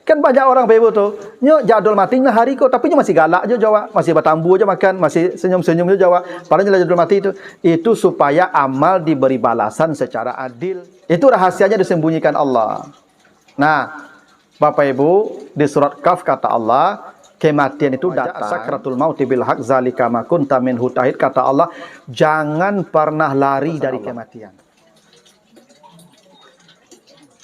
Kan banyak orang Bapak Ibu tuh, nyo jadul mati nah hari kok, tapi nyo masih galak aja jawab, masih bertambu aja makan, masih senyum-senyum aja jawab. Padahal jadul mati itu supaya amal diberi balasan secara adil. Itu rahasianya disembunyikan Allah. Nah, Bapak Ibu, di surat Kaf kata Allah, kematian itu datang. Sakratul maut bil haq zalika ma kunta minhu tahid, kata Allah, jangan pernah lari dari kematian.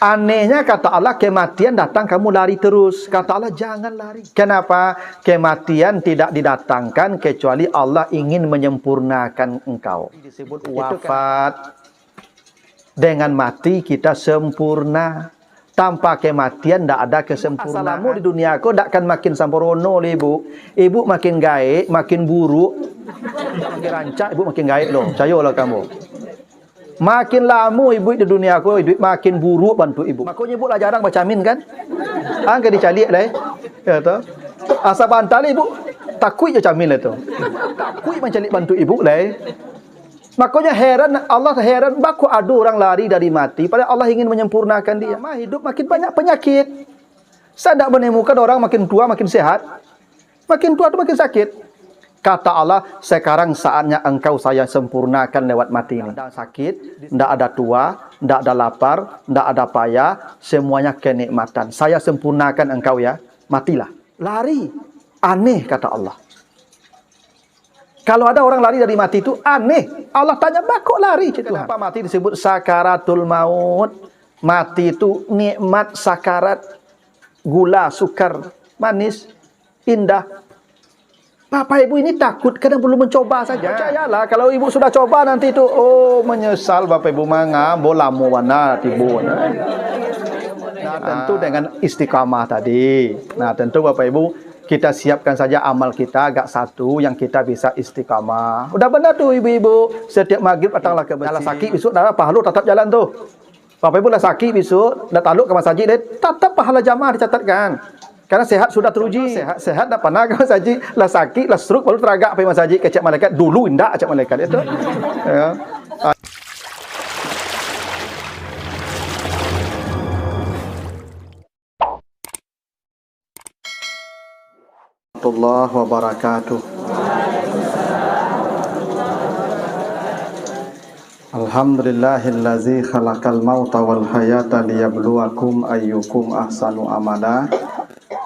Anehnya kata Allah, kematian datang kamu lari terus. Kata Allah, jangan lari. Kenapa? Kematian tidak didatangkan kecuali Allah ingin menyempurnakan engkau. Disebut wafat. Dengan mati kita sempurna. Tanpa kematian tidak ada kesempurnaan. Asalamu di dunia aku tidak akan makin sempurna, Ibu. Ibu makin gaik, makin buruk. Makin rancak, Ibu makin gaik loh. Percayalah kamu. Makin lama ibu di dunia aku, hidup makin buruk bantu ibu. Makanya ibu lah jarang baca amin kan? Angkat dicalik lah. Ya toh. Asa bantal ibu takut je camin lah tu. Takut mencalik bantu ibu lah. Makanya heran, Allah heran baku ada orang lari dari mati padahal Allah ingin menyempurnakan dia. Lama hidup makin banyak penyakit. Saya tidak menemukan orang makin tua makin sehat. Makin tua tu makin sakit. Kata Allah, sekarang saatnya engkau saya sempurnakan lewat mati ini. Tidak sakit, tidak ada tua, tidak ada lapar, tidak ada payah, semuanya kenikmatan. Saya sempurnakan engkau ya, matilah. Lari, aneh kata Allah. Kalau ada orang lari dari mati itu aneh. Allah tanya, kok lari? Kenapa mati disebut sakaratul maut? Mati itu nikmat sakarat, gula, sukar, manis, indah. Bapak Ibu ini takut, kadang perlu mencoba saja. Percayalah, kalau Ibu sudah coba nanti itu, oh menyesal Bapak Ibu manga, bola muwana tibu. Nah, tentu dengan istiqamah tadi. Nah, tentu Bapak Ibu, kita siapkan saja amal kita agak satu yang kita bisa istiqamah. Udah benar tuh Ibu-Ibu, setiap maghrib datanglah ke masjid. Kalau sakit besok dah pahala tetap jalan tuh. Bapak Ibu lah sakit besok, dah taluk ke masjid, tetap pahala jamaah dicatatkan. Karena sehat sudah teruji, sehat dah pernah ke masjid, lah sakit, lah stroke baru teragak pergi masjid ke cek malaikat. Dulu indak cek malaikat itu. Ya. Warahmatullahi wabarakatuh. Alhamdulillahillazi khalaqal mauta wal hayata liyabluwakum ayyukum ahsanu amala.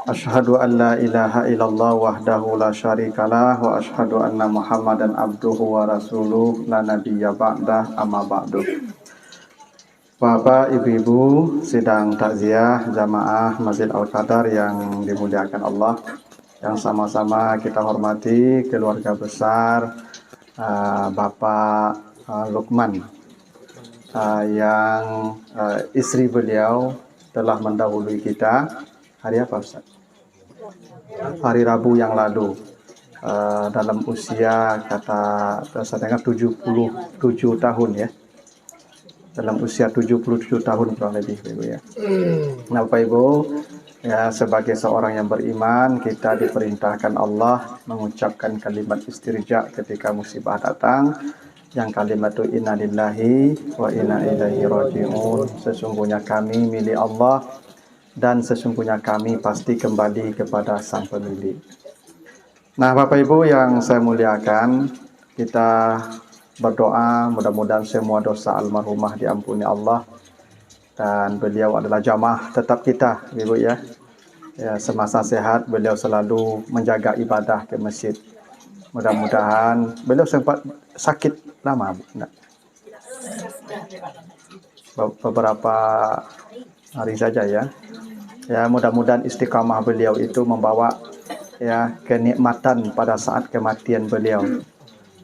Asyhadu an la ilaha illallah wahdahu la syarikalah wa asyhadu anna Muhammadan abduhu wa rasuluh la nabiyya ba'dah amma ba'du. Bapak, Ibu-ibu sidang takziah jamaah Masjid Al-Qadar yang dimuliakan Allah, yang sama-sama kita hormati keluarga besar Bapak Lukman yang istri beliau telah mendahului kita hari apa Ustaz? Hari Rabu yang lalu dalam usia kata saya dengar 77 tahun ya. Dalam usia 77 tahun kurang lebih Ibu ya. Nah Bapak Ibu, ya sebagai seorang yang beriman kita diperintahkan Allah mengucapkan kalimat istirja ketika musibah datang. Yang kalimat itu innalillahi wa inna ilaihi raji'un. Sesungguhnya kami milik Allah dan sesungguhnya kami pasti kembali kepada Sang Pemilik. Nah, Bapak Ibu yang saya muliakan, kita berdoa mudah-mudahan semua dosa almarhumah diampuni Allah, dan beliau adalah jamaah tetap kita, Ibu ya. Ya, semasa sehat beliau selalu menjaga ibadah ke masjid. Mudah-mudahan beliau sempat sakit lama, Bu. Nah, beberapa hari saja ya. Ya, mudah-mudahan istiqamah beliau itu membawa ya kenikmatan pada saat kematian beliau.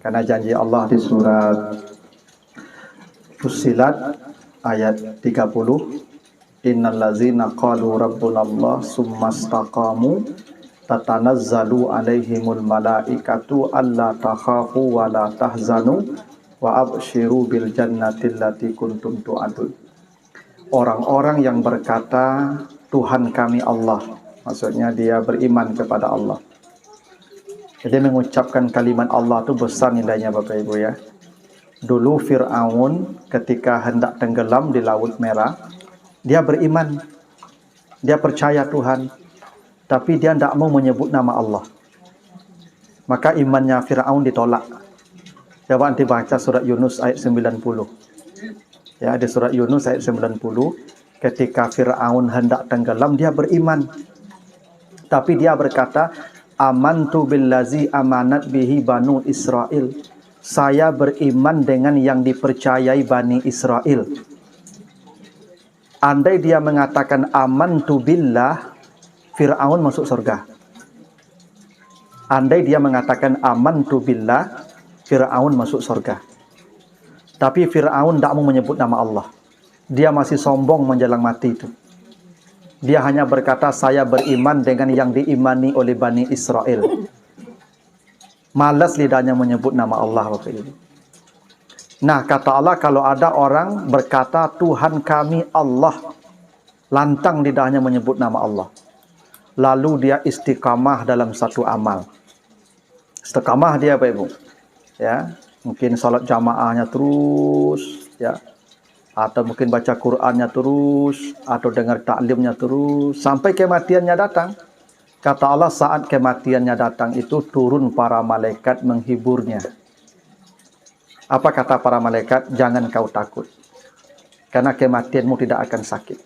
Karena janji Allah di surat Fussilat ayat 30, innal ladzina qalu rabbunallah summastaqamu tatanazzalu alaihimul malaikatu alla takhafu wa la tahzanu wa abshiru bil jannati allati kuntum tu'adun. Orang-orang yang berkata Tuhan kami Allah, maksudnya dia beriman kepada Allah. Jadi mengucapkan kalimat Allah itu besar nilainya Bapak Ibu ya. Dulu Fir'aun ketika hendak tenggelam di Laut Merah, dia beriman. Dia percaya Tuhan, tapi dia tidak mau menyebut nama Allah. Maka imannya Fir'aun ditolak. Coba nanti baca surat Yunus ayat 90. Ya, di surat Yunus ayat 90, ketika Fir'aun hendak tenggelam, dia beriman. Tapi dia berkata, amantu billazi amanat bihi banu Israel. Saya beriman dengan yang dipercayai Bani Israel. Andai dia mengatakan amantu billah, Fir'aun masuk surga. Andai dia mengatakan amantu billah, Fir'aun masuk surga. Tapi Fir'aun tidak mau menyebut nama Allah. Dia masih sombong menjelang mati itu. Dia hanya berkata, saya beriman dengan yang diimani oleh Bani Israel. Malas lidahnya menyebut nama Allah, Bapak Ibu. Nah, kata Allah, kalau ada orang berkata, Tuhan kami Allah, lantang lidahnya menyebut nama Allah, lalu dia istiqamah dalam satu amal. Istiqamah dia, Bapak Ibu. Ya, mungkin salat jamaahnya terus, ya, atau mungkin baca Qur'annya terus, atau dengar taklimnya terus, sampai kematiannya datang. Kata Allah, saat kematiannya datang itu turun para malaikat menghiburnya. Apa kata para malaikat? Jangan kau takut, karena kematianmu tidak akan sakit.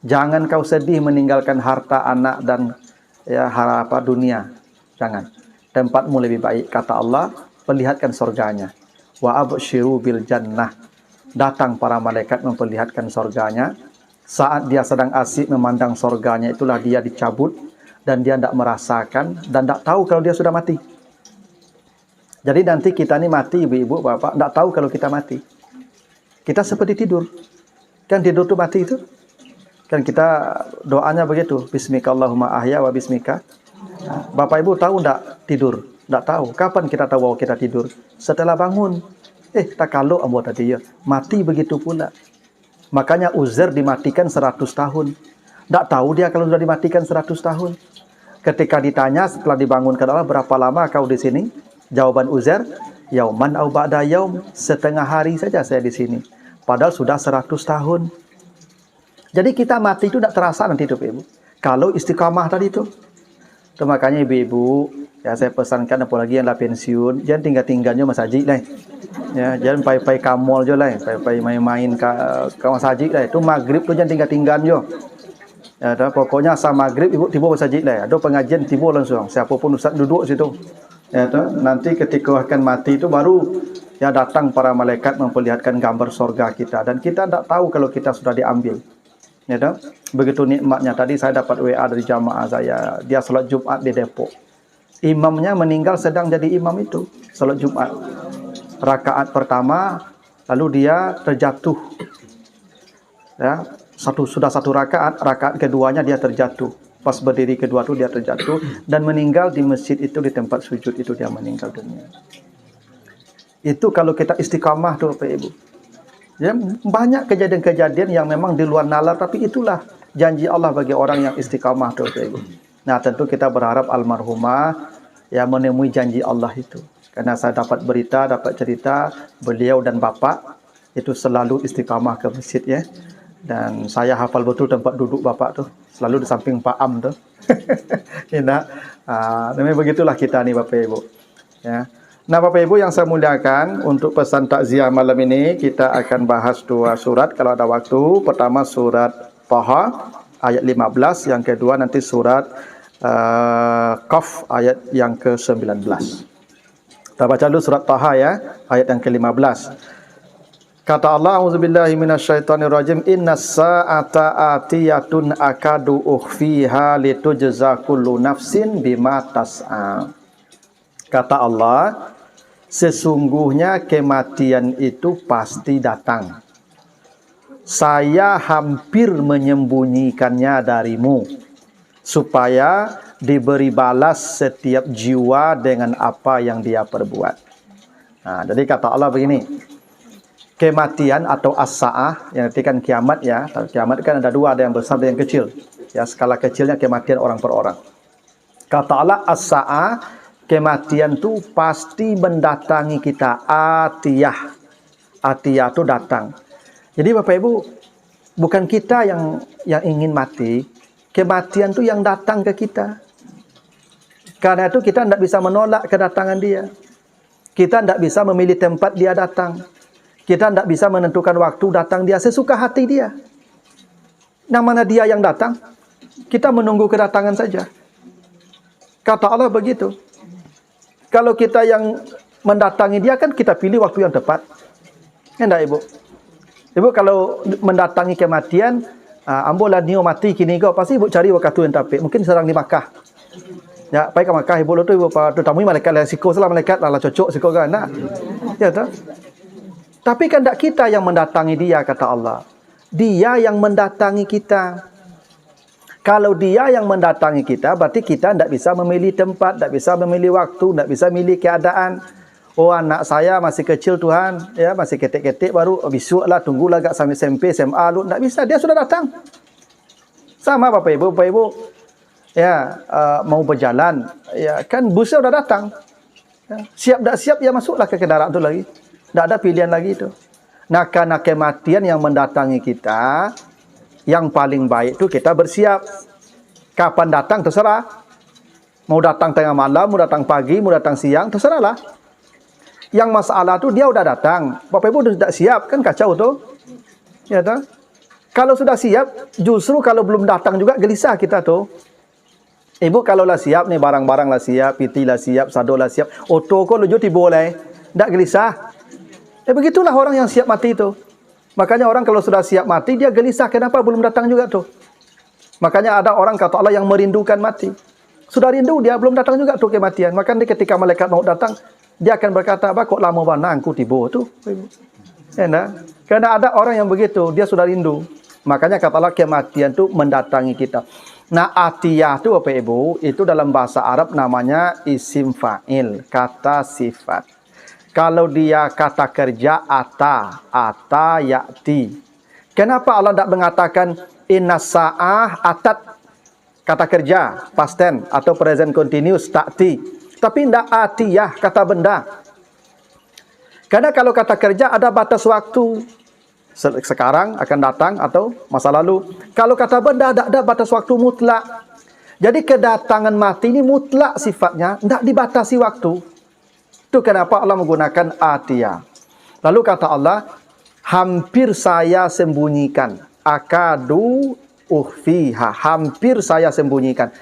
Jangan kau sedih meninggalkan harta, anak, dan ya harapa dunia. Jangan. Tempatmu lebih baik. Kata Allah, perlihatkan surganya. Wa absyiru bil jannah. Datang para malaikat memperlihatkan surganya. Saat dia sedang asik memandang surganya, itulah dia dicabut. Dan dia tidak merasakan dan tidak tahu kalau dia sudah mati. Jadi nanti kita ini mati, ibu-ibu, bapak, tidak tahu kalau kita mati. Kita seperti tidur. Kan tidur itu mati itu. Kan kita doanya begitu. Bismika Allahumma ahya wa bismika. Bapak ibu tahu tidak tidur? Tidak tahu. Kapan kita tahu bahwa kita tidur? Setelah bangun. Tak kalau ambo tadi ya. Mati begitu pula. Makanya Uzair dimatikan 100 tahun. Tidak tahu dia kalau sudah dimatikan 100 tahun. Ketika ditanya setelah dibangunkan Allah, berapa lama kau di sini? Jawaban Uzair, yauman au ba'da yaum, setengah hari saja saya di sini. Padahal sudah 100 tahun. Jadi kita mati itu tidak terasa nanti itu, Ibu. Kalau istiqamah tadi itu. Itu makanya ibu-ibu, ya saya pesankan apalagi yang lah pensiun, jangan tinggal-tinggalnya masjid lah. Ya, jangan pai-pai kamol je lah, pai-pai main-main ke masjid lah. Itu maghrib tu jangan tinggal-tinggal je. Ya, pokoknya sama maghrib ibu tiba masjid lah. Ada pengajian tiba langsung. Siapapun ustaz duduk situ. Ya, nanti ketika akan mati itu baru ya datang para malaikat memperlihatkan gambar surga kita, dan kita tidak tahu kalau kita sudah diambil. Ya, begitu nikmatnya. Tadi saya dapat WA dari jamaah saya, dia salat Jumat di Depok. Imamnya meninggal sedang jadi imam itu salat Jumat. Rakaat pertama lalu dia terjatuh. Ya, sudah satu rakaat, rakaat keduanya dia terjatuh. Pas berdiri kedua itu dia terjatuh dan meninggal di masjid itu, di tempat sujud itu dia meninggal dunia. Itu kalau kita istiqamah tuh Bapak Ibu. Ya, banyak kejadian-kejadian yang memang di luar nalar, tapi itulah janji Allah bagi orang yang istiqamah tuh Bapak Ibu. Nah, tentu kita berharap almarhumah ya menemui janji Allah itu. Karena saya dapat berita, dapat cerita beliau dan bapak itu selalu istiqamah ke masjid ya. Dan saya hafal betul tempat duduk bapak tuh, selalu di samping Pak Am tuh. Namanya begitulah kita nih Bapak Ibu. Ya. Nah Bapak Ibu yang saya muliakan, untuk pesan takziah malam ini kita akan bahas dua surat kalau ada waktu. Pertama surat Taha ayat 15, yang kedua nanti surat Qaf ayat yang ke-19. Kita baca dulu surat Taha ya, ayat yang ke-15. Kata Allah, auzubillahi minasyaitonirrajim, innas sa'ata atiyatun akadu ukhfiha litujza kullu nafsin bima tas'a. Kata Allah, sesungguhnya kematian itu pasti datang. Saya hampir menyembunyikannya darimu, supaya diberi balas setiap jiwa dengan apa yang dia perbuat. Nah, jadi kata Allah begini, kematian atau as-sa'ah yang artikan kiamat ya. Kiamat kan ada dua, ada yang besar dan yang kecil. Ya, skala kecilnya kematian orang per orang. Kata Allah as-sa'ah, kematian itu pasti mendatangi kita. Atiyah. Atiyah itu datang. Jadi Bapak Ibu, Bukan kita yang ingin mati, kematian itu yang datang ke kita. Karena itu kita tidak bisa menolak kedatangan dia. Kita tidak bisa memilih tempat dia datang. Kita tidak bisa menentukan waktu datang dia sesuka hati dia. Yang mana dia yang datang, kita menunggu kedatangan saja. Kata Allah begitu. Kalau kita yang mendatangi dia kan kita pilih waktu yang tepat. Enggak Ibu? Ibu kalau mendatangi kematian, ambolah nio mati kini kau pasti Ibu cari waktu yang tepat. Mungkin sedang di Makkah. Ya, baik ke Makkah Ibu tu Ibu temui malaikat lah siko salah malaikat lah cocok siko kan. Nah. Ya tak? Tapi kan tak kita yang mendatangi dia kata Allah. Dia yang mendatangi kita. Kalau dia yang mendatangi kita, berarti kita tidak bisa memilih tempat, tidak bisa memilih waktu, tidak bisa memilih keadaan. Oh anak saya masih kecil Tuhan, ya masih ketik-ketik baru besok lah tunggulah agak sampai SMP, SMA lu, tidak bisa. Dia sudah datang. Sama Bapak Ibu, ya mau berjalan, ya kan busnya sudah datang. Ya, siap tak siap ya masuklah ke kendaraan itu lagi. Tidak ada pilihan lagi itu. Nah karena kematian yang mendatangi kita, yang paling baik itu kita bersiap. Kapan datang terserah. Mau datang tengah malam, mau datang pagi, mau datang siang, terserahlah. Yang masalah tu dia sudah datang. Bapak Ibu sudah siap, kan kacau tu. Ya tak? Kalau sudah siap, justru kalau belum datang juga gelisah kita tu. Ibu kalau lah siap nih, barang-barang lah siap, piti lah siap, sado lah siap, oto kok lujo boleh. Tak gelisah. Begitulah orang yang siap mati itu. Makanya orang kalau sudah siap mati, dia gelisah. Kenapa belum datang juga tuh? Makanya ada orang kata Allah yang merindukan mati. Sudah rindu, dia belum datang juga tuh kematian. Makanya ketika malaikat mau datang, dia akan berkata, apa kok lama banget aku tiba tuh? Enak. Karena ada orang yang begitu, dia sudah rindu. Makanya kata Allah kematian itu mendatangi kita. Nah, atiyah itu Bapak Ibu, itu dalam bahasa Arab namanya isim fa'il, kata sifat. Kalau dia kata kerja ata ya'ti. Kenapa Allah tidak mengatakan inna sa'ah atat, kata kerja past tense atau present continuous ta'ti, tapi tidak atiyah, kata benda. Karena kalau kata kerja ada batas waktu. Sekarang akan datang atau masa lalu. Kalau kata benda tidak ada batas waktu mutlak. Jadi kedatangan mati ini mutlak sifatnya, tidak dibatasi waktu. Itu kenapa Allah menggunakan atiyah. Lalu kata Allah, hampir saya sembunyikan. Akadu ukhfiha. Hampir saya sembunyikan.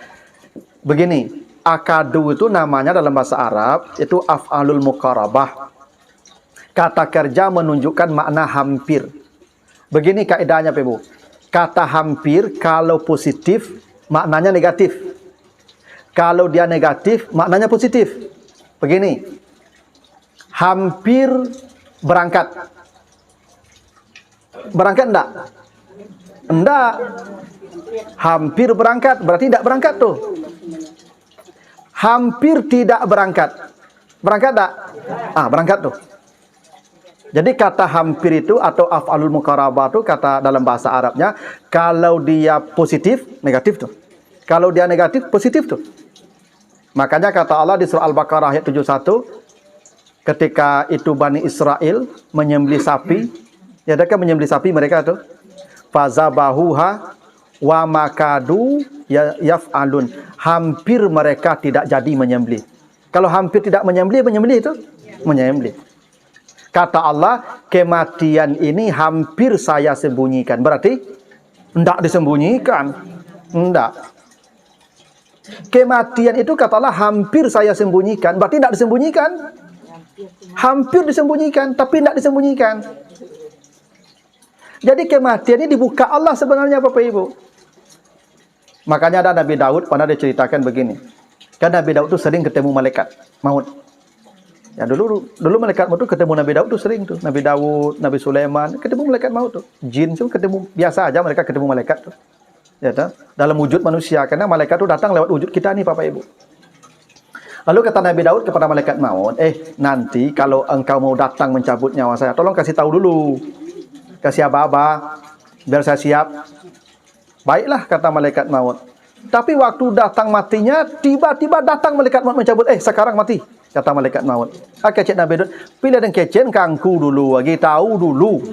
Begini, akadu itu namanya dalam bahasa Arab, itu af'alul muqarabah. Kata kerja menunjukkan makna hampir. Begini kaedahnya, Ibu. Kata hampir kalau positif, maknanya negatif. Kalau dia negatif, maknanya positif. Begini. Hampir berangkat. Berangkat enggak? Enggak. Hampir berangkat, berarti tidak berangkat tuh. Hampir tidak berangkat. Berangkat enggak? Berangkat tuh. Jadi kata hampir itu atau af'alul muqarabah itu kata dalam bahasa Arabnya, kalau dia positif, negatif tuh. Kalau dia negatif, positif tuh. Makanya kata Allah di surah Al-Baqarah ayat 71, ketika itu Bani Israel menyembelih sapi, ya mereka menyembelih sapi mereka tuh. Fazabahuha wa makadu yaf'alun. Hampir mereka tidak jadi menyembelih. Kalau hampir tidak menyembelih itu menyembelih. Kata Allah, kematian ini hampir saya sembunyikan. Berarti tidak disembunyikan. Tidak. Kematian itu kata Allah hampir saya sembunyikan. Berarti tidak disembunyikan. Hampir disembunyikan, tapi tidak disembunyikan. Jadi kematian ini dibuka Allah sebenarnya Bapak Ibu. Makanya ada Nabi Daud pernah diceritakan begini. Karena Nabi Daud itu sering ketemu malaikat maut. Ya dulu malaikat maut itu ketemu Nabi Daud itu sering tuh. Nabi Daud, Nabi Sulaiman ketemu malaikat maut tuh. Jin itu ketemu biasa aja mereka ketemu malaikat tuh. Ya tak? Dalam wujud manusia, karena malaikat itu datang lewat wujud kita nih Bapak Ibu. Lalu kata Nabi Daud kepada malaikat maut, nanti kalau engkau mau datang mencabut nyawa saya, tolong kasih tahu dulu. Kasih aba-aba, biar saya siap. Baiklah kata malaikat maut. Tapi waktu datang matinya, tiba-tiba datang malaikat maut mencabut. Sekarang mati, kata malaikat maut. Kecek Nabi Daud, pilih dan kecen kangku dulu, lagi tahu dulu.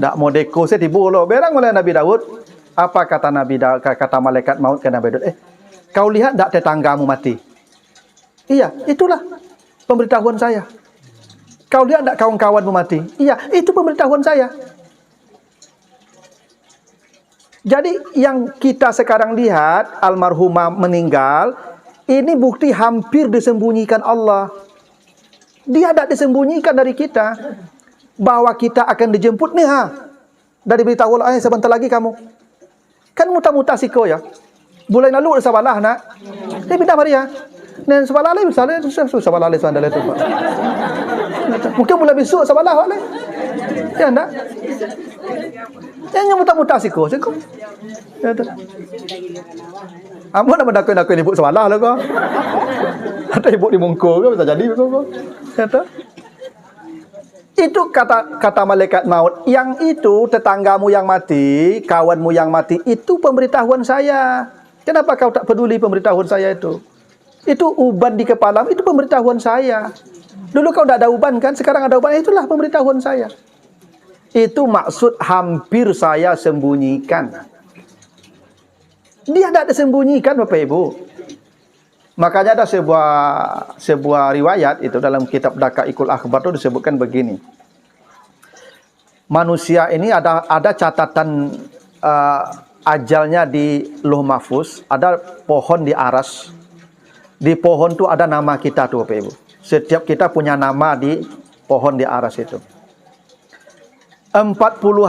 Dak mau deko saya tibu lo. Berang oleh Nabi Daud. Apa kata Nabi Daud, kata malaikat maut ke Nabi Daud? Kau lihat tak tetanggamu mati? Iya, itulah pemberitahuan saya. Kau lihat tak kawan-kawanmu mati? Iya, itu pemberitahuan saya. Jadi yang kita sekarang lihat almarhumah meninggal, ini bukti hampir disembunyikan Allah. Dia tidak disembunyikan dari kita bahwa kita akan dijemput nih dari beritahu Allah, sebentar lagi kamu. Kan muta-mutasi ko ya. Bulan lalu ada sabalah nak. Dia pindah Maria. Dan sabalah lain misalnya sabalah lain sandal itu. Mungkin bulan besok sabalah lain. Ya nak. Yang muta-mutasi ko, siko. Ya tu. Amun nak dakoi-dakoi ibu sabalah lah ko. Atau ibu di Mongko ke bisa jadi ko. Ya tu. Itu kata malaikat maut. Yang itu tetanggamu yang mati, kawanmu yang mati, itu pemberitahuan saya. Kenapa kau tak peduli pemberitahuan saya itu? Itu uban di kepalamu, itu pemberitahuan saya. Dulu kau tidak ada uban kan, sekarang ada uban, itulah pemberitahuan saya. Itu maksud hampir saya sembunyikan. Dia tidak disembunyikan Bapak Ibu. Makanya ada sebuah riwayat itu dalam kitab Daqaiqul Akhbar itu disebutkan begini. Manusia ini ada catatan ajalnya di Lauh Mahfuz, ada pohon di aras. Di pohon itu ada nama kita tuh Bapak Ibu. Setiap kita punya nama di pohon di aras itu. 40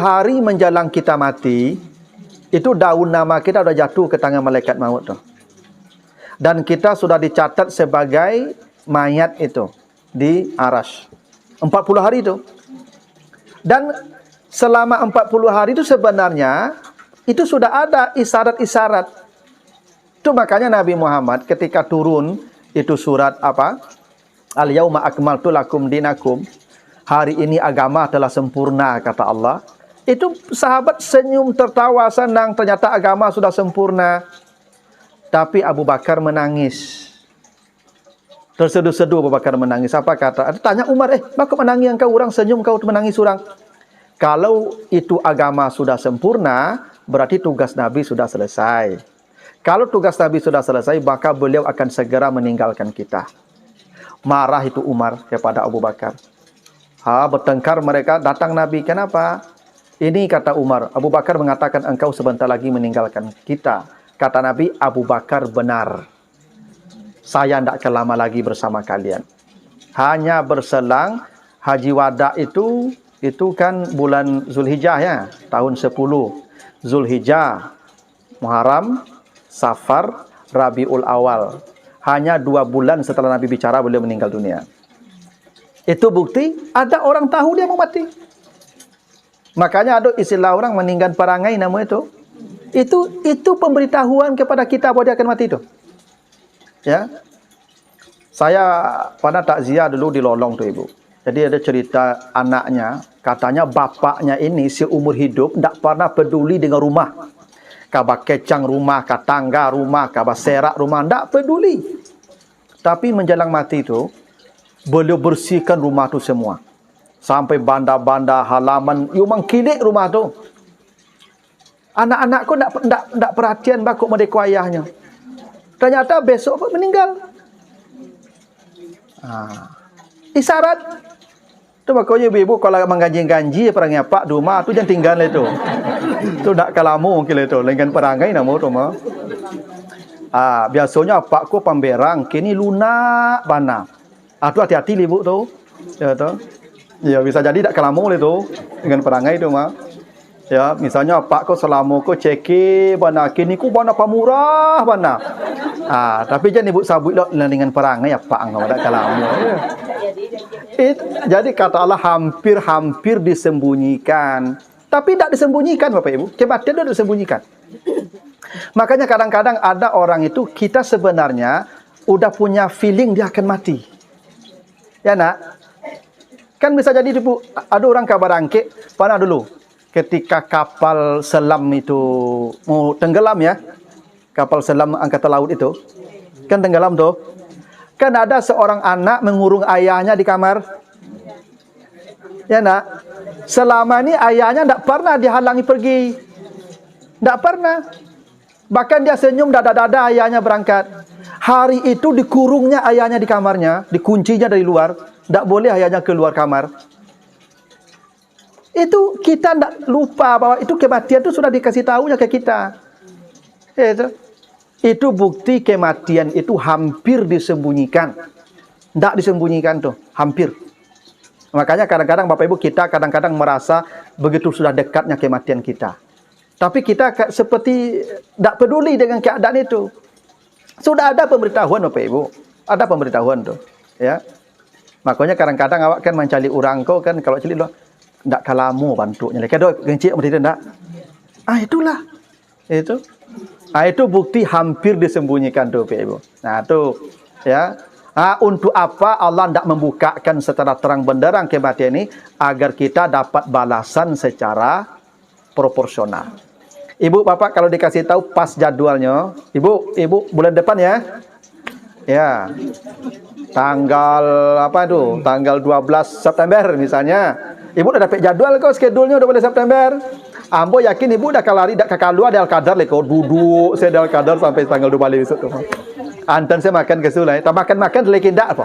hari menjelang kita mati, itu daun nama kita sudah jatuh ke tangan malaikat maut tuh. Dan kita sudah dicatat sebagai mayat itu di aras 40 hari itu. Dan selama 40 hari itu sebenarnya itu sudah ada isyarat-isyarat. Itu makanya Nabi Muhammad ketika turun itu surat apa? Al-yauma akmaltu lakum dinakum. Hari ini agama telah sempurna kata Allah. Itu sahabat senyum tertawa senang, ternyata agama sudah sempurna. Tapi Abu Bakar menangis. Terseduh-seduh Abu Bakar menangis. Apa kata? Tanya Umar, maka menangis engkau orang, senyum kau menangis orang. Kalau itu agama sudah sempurna, berarti tugas Nabi sudah selesai. Kalau tugas Nabi sudah selesai, maka beliau akan segera meninggalkan kita. Marah itu Umar kepada Abu Bakar. Bertengkar mereka, datang Nabi. Kenapa? Ini kata Umar, Abu Bakar mengatakan engkau sebentar lagi meninggalkan kita. Kata Nabi, Abu Bakar benar. Saya tidak akan lama lagi bersama kalian. Hanya berselang Haji Wada itu kan bulan Zulhijjah ya. Tahun 10. Zulhijjah, Muharram, Safar, Rabiul Awal. Hanya 2 bulan setelah Nabi bicara beliau meninggal dunia. Itu bukti ada orang tahu dia mau mati. Makanya ada istilah orang meninggal perangai nama itu. Itu pemberitahuan kepada kita bahwa dia akan mati itu. Ya. Saya pada takziah dulu di Lolong tuh Ibu. Jadi ada cerita anaknya, katanya bapaknya ini seumur hidup tidak pernah peduli dengan rumah. Kabar kecang rumah, tangga rumah, kabar serak rumah, tidak peduli. Tapi menjelang mati itu, beliau bersihkan rumah itu semua. Sampai banda-banda halaman, memang kilik rumah itu. Anak-anakku tidak perhatian bakuk merdeka ayahnya. Ternyata besok pun meninggal. Isyarat. Itu makanya ibu-ibu kalau mengganji-ganji perangai pak di rumah tu jangan tinggal itu. Itu tak kalamu mungkin itu. Dengan perangai nama tu mah. Biasanya pakku pamberang kini lunak bana. Tu hati-hati ibu tu. Ya tu. Ya bisa jadi tak kalamu itu dengan perangai tu mah. Ya, misalnya pak ko selama ko ceki bana kini ku bana pamurah bana. Tapi jangan ibu sabut dengan perangai ya pak ngau dak kalamu. Jadi kata Allah hampir disembunyikan. Tapi tidak disembunyikan Bapak Ibu. Kematian tidak disembunyikan. Makanya kadang-kadang ada orang itu kita sebenarnya udah punya feeling dia akan mati. Ya nak? Kan bisa jadi Ibu, ada orang kabar angke, pernah dulu ketika kapal selam itu mau tenggelam ya. Kapal selam angkatan laut itu kan tenggelam tuh. Kan ada seorang anak mengurung ayahnya di kamar. Ya nak? Selama ini ayahnya tidak pernah dihalangi pergi. Tidak pernah. Bahkan dia senyum dada-dada ayahnya berangkat. Hari itu dikurungnya ayahnya di kamarnya, dikuncinya dari luar. Tidak boleh ayahnya keluar kamar. Itu kita tidak lupa bahwa itu kematian itu sudah dikasih tahunya ke kita. Itu bukti kematian itu hampir disembunyikan. Tidak disembunyikan tuh, hampir. Makanya kadang-kadang Bapak Ibu kita kadang-kadang merasa begitu sudah dekatnya kematian kita. Tapi kita seperti tidak peduli dengan keadaan itu. Sudah ada pemberitahuan Bapak Ibu. Ada pemberitahuan tuh. Ya. Makanya kadang-kadang awak kan mencari orang kau kan kalau cari loh. Tidak kalamu bantuknya. Kalau gencik seperti itu tidak. Itulah. Itu bukti hampir disembunyikan tuh Bapak Ibu. Nah tuh. Ya. Untuk apa Allah tidak membukakan secara terang benderang kematian ini agar kita dapat balasan secara proporsional. Ibu bapak kalau dikasih tahu pas jadwalnya, ibu bulan depan ya, ya tanggal apa tuh? Tanggal 12 September misalnya. Ibu udah dapat jadwal kok, schedule-nya udah boleh September. Ambo yakin ibu udah kalari dak kekalua ada Al-Qadar leko duduk saya ada Al-Qadar sampai tanggal 12 besok tuh. Anten saya makan ke sulai, tak makan lagi ndak apa.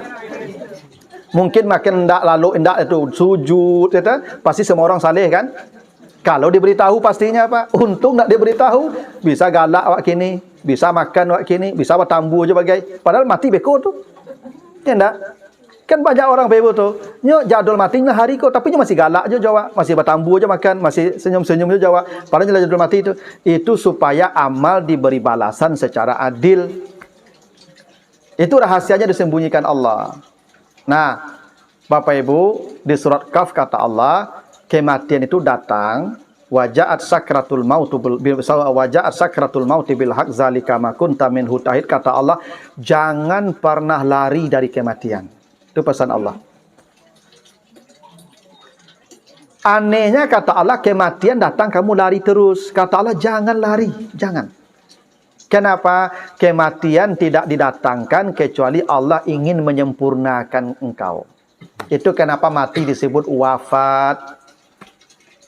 Mungkin makan ndak lalu ndak itu sujud itu pasti semua orang saleh kan? Kalau diberitahu pastinya apa? Untung ndak diberitahu, bisa galak awak kini, bisa makan awak kini, bisa bertambu aja bagai. Padahal mati beko tuh. Ya ndak? Kan banyak orang bebo tuh. Nyo jadwal matinya hari kok, tapi nyo masih galak aja jawab, masih bertambu aja makan, masih senyum-senyum aja jawab. Padahal jadwal mati itu supaya amal diberi balasan secara adil. Itu rahasianya disembunyikan Allah. Nah, Bapak Ibu, di surat Kaf kata Allah, kematian itu datang, wajaat sakratul maut bil haq zalika ma kunta minhu tahid kata Allah, jangan pernah lari dari kematian. Itu pesan Allah. Anehnya kata Allah, kematian datang kamu lari terus. Kata Allah, jangan lari, jangan. Kenapa? Kematian tidak didatangkan kecuali Allah ingin menyempurnakan engkau. Itu kenapa mati disebut wafat.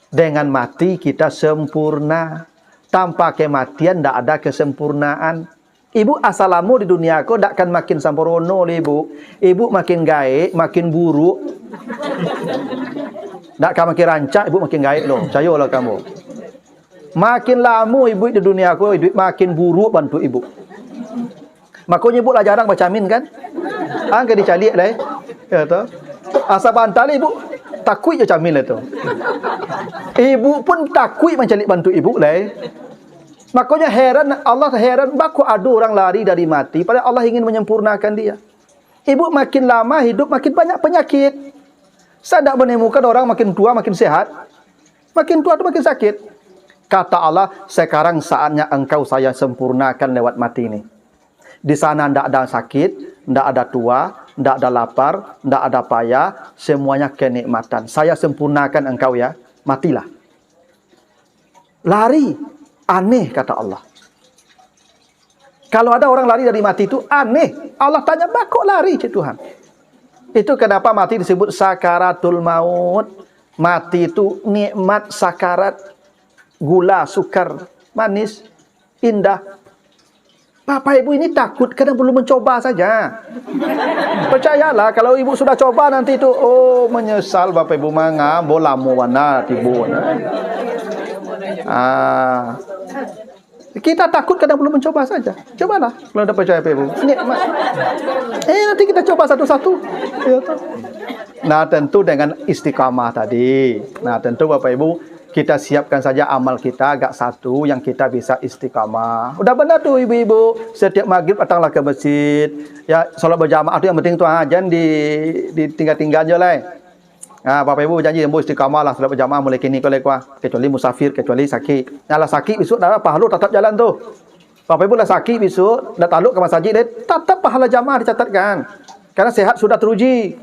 Dengan mati kita sempurna. Tanpa kematian tidak ada kesempurnaan. Ibu asalamu di dunia kau tidak akan makin sempurna, ibu. Ibu makin gaik, makin buruk. Tidak akan makin rancak, ibu makin gaik loh. Percayalah kamu. Makin lama ibu di dunia aku, ibu makin buruk bantu ibu. Makanya ibu lah jarang baca amin kan? Angkat dicari lah. Ya toh. Asal bantal ibu takut je camin lah tu. Ibu pun takut mencari bantu ibu lah. Makanya heran Allah heran baku ada orang lari dari mati padahal Allah ingin menyempurnakan dia. Ibu makin lama hidup makin banyak penyakit. Saya tidak menemukan orang makin tua makin sehat. Makin tua tu makin sakit. Kata Allah, sekarang saatnya engkau saya sempurnakan lewat mati ini. Di sana tidak ada sakit, tidak ada tua, tidak ada lapar, tidak ada payah, semuanya kenikmatan. Saya sempurnakan engkau ya, matilah. Lari, aneh kata Allah. Kalau ada orang lari dari mati itu aneh. Allah tanya, kok lari Tuhan? Itu kenapa mati disebut sakaratul maut. Mati itu nikmat sakarat. Gula, sukar, manis, indah. Bapak ibu ini takut kadang perlu mencoba saja. Percayalah kalau ibu sudah coba nanti itu menyesal bapak ibu manga bola muwana tibu. Kita takut kadang perlu mencoba saja. Cobalah kalau anda percaya bapak ibu. Nanti kita coba satu-satu. Nah tentu dengan istiqamah tadi. Nah tentu bapak ibu kita siapkan saja amal kita agak satu yang kita bisa istiqamah. Udah benar tuh ibu-ibu. Setiap maghrib datanglah ke masjid. Ya, salat berjamaah tu yang penting tu jangan ditinggal-tinggal je lah. Bapak ibu janji ibu istiqamah lah salat berjamaah mulai kini kecuali musafir, kecuali sakit. Nah, sakit besok dah pahala tetap jalan tu. Bapak ibu lah sakit besok, dah takluk ke masjid tetap pahala jamaah dicatatkan. Karena sehat sudah teruji.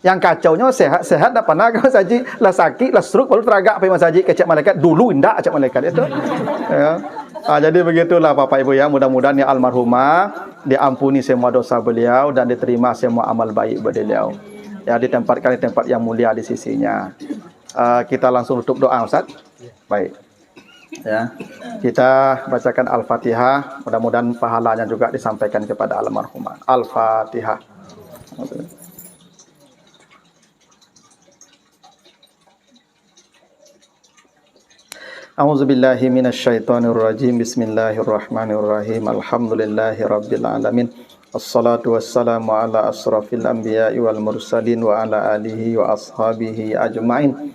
Yang kacaunya sehat dah pernah ke masjid, lah sakit, lah stroke baru teragak pergi masjid kecek malaikat. Dulu indak cek malaikat itu. Ya. Jadi begitulah Bapak Ibu ya, mudah-mudahan ya almarhumah diampuni semua dosa beliau dan diterima semua amal baik beliau. Ya ditempatkan di tempat yang mulia di sisinya. Kita langsung tutup doa, Ustaz. Baik. Ya, kita bacakan Al-Fatihah. Mudah-mudahan pahalanya juga disampaikan kepada almarhumah. Al-Fatihah. A'udzubillahi minasyaitonirrajim. Bismillahirrahmanirrahim. Alhamdulillahi rabbil alamin. Assalatu wassalamu ala asrafil anbiya'i wal mursalin wa ala alihi wa ashabihi ajma'in.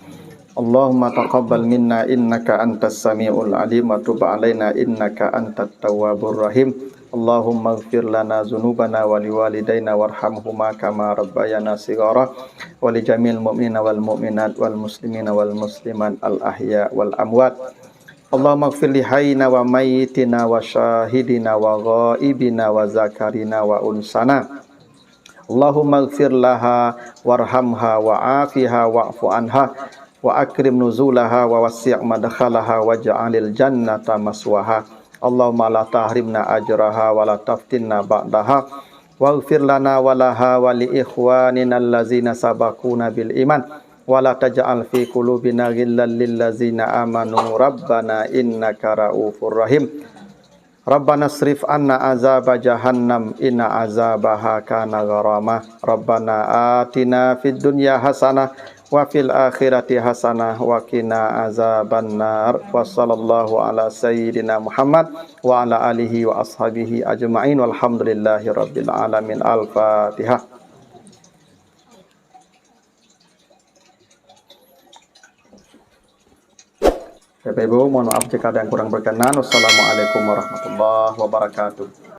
Allahumma taqabbal minna innaka antas samiul alim wa tub alaina innaka antat tawwabur rahim. Allahumma ighfir lana dzunubana wa liwalidayna warhamhuma kama rabbayana shighara wa li jamil mu'minina wal mu'minat wal muslimina wal muslimat al ahya wal amwat. Allahumma ighfir li hayyina wa mayyitina wa syahidina wa ghaibina wa zakarina wa unsana. Allahumma ighfir laha warhamha wa afiha wa'fu anha wa akrim nuzulaha wa wasi' madkhalaha waj'alil jannata maswaha. Allahumma la tahrimna ajraha wa la taftinna ba'daha waghfir lana wa laha wa li ikhwanina allazina sabaquna bil iman wa la taj'al fi qulubina ghillan lil ladzina amanu rabbana innaka raufur rahim. Rabbana asrif anna azaba jahannam inna azabaha kana gharama. Rabbana atina fid dunya hasanah wa fil akhirati hasanah wa qina azabannar. Wa sallallahu ala sayyidina Muhammad wa ala alihi wa ashabihi ajma'in walhamdulillahi rabbil alamin. Al-Fatihah. Bapak Ibu, mohon maaf jika ada yang kurang berkenan. Wassalamualaikum warahmatullahi wabarakatuh.